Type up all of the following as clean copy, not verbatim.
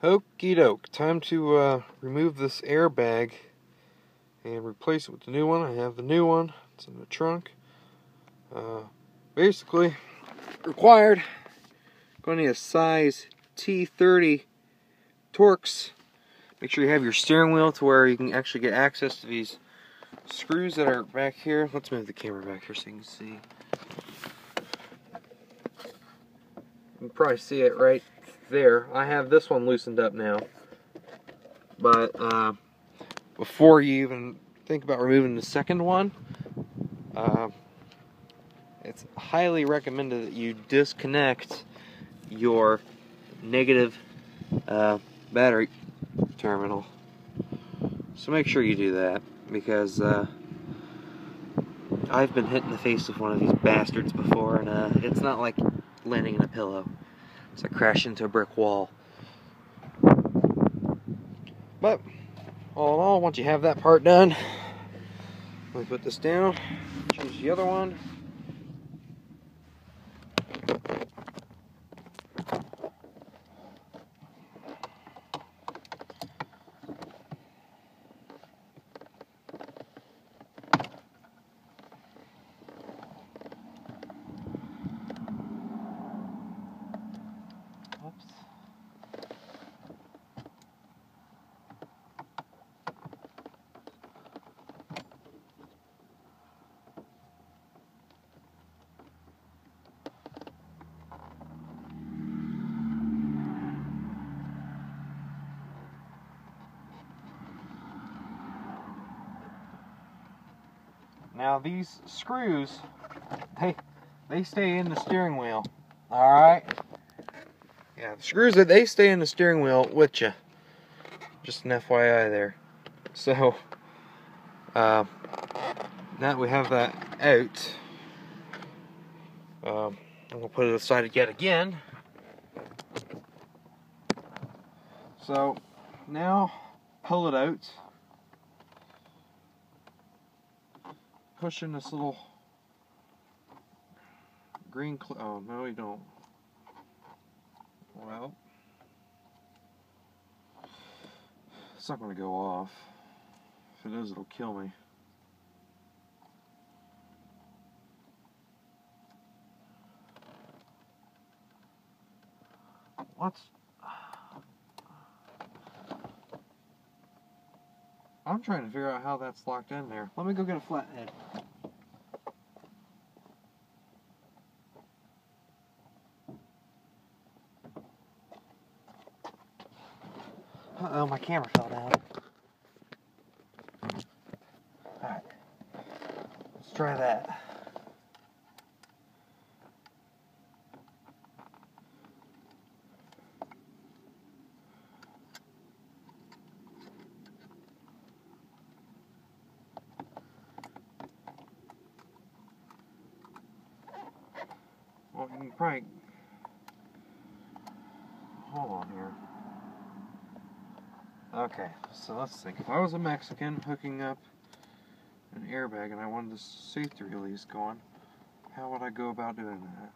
Okie doke, time to remove this airbag and replace it with the new one. I have the new one, it's in the trunk. Basically, required, going to need a size T30 Torx. Make sure you have your steering wheel to where you can actually get access to these screws that are back here. Let's move the camera back here so you can see. You can probably see it right there. I have this one loosened up now. But before you even think about removing the second one, it's highly recommended that you disconnect your negative battery terminal. So make sure you do that, because I've been hit in the face with one of these bastards before, and it's not like landing in a pillow. It's like crashing into a brick wall. But all in all, once you have that part done, let me put this down, choose the other one. Oops. Now these screws, they stay in the steering wheel. Alright? Yeah, the screws, they stay in the steering wheel with you. Just an FYI there. So, now that we have that out, I'm going to put it aside yet again. So, now, pull it out. Push in this little green oh, no you don't. Well, it's not going to go off. If it is, it'll kill me. I'm trying to figure out how that's locked in there. Let me go get a flathead. Uh-oh, my camera fell down. Alright, let's try that. Well, you can probably... Hold on here. Okay, so let's think. If I was a Mexican hooking up an airbag and I wanted the safety release going, how would I go about doing that?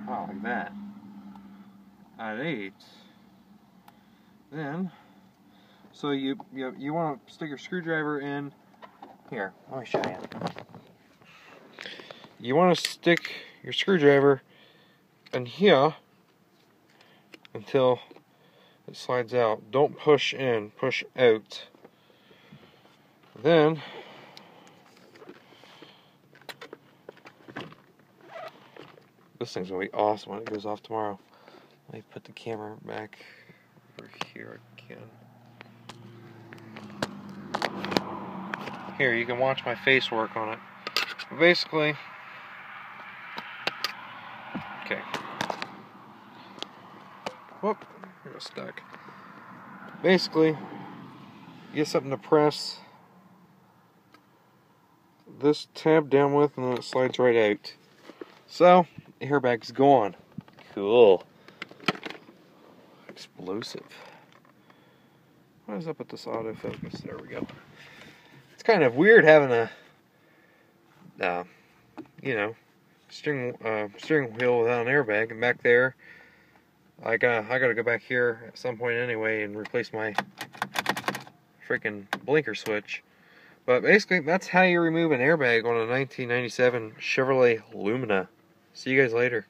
Oh, like that. At 8. Then, so you want to stick your screwdriver in here. Let me show you. You want to stick your screwdriver in here until it slides out. Don't push in, push out. Then this thing's gonna be awesome when it goes off tomorrow. Let me put the camera back over here again. Here, you can watch my face work on it. But basically, okay. Whoop, you're stuck. Basically, you get something to press this tab down with, and then it slides right out. So, the airbag's gone. Cool. Explosive. What is up with this autofocus? There we go. It's kind of weird having a you know, steering wheel without an airbag. And back there, I gotta go back here at some point anyway and replace my freaking blinker switch. But basically, that's how you remove an airbag on a 1997 Chevrolet Lumina. See you guys later.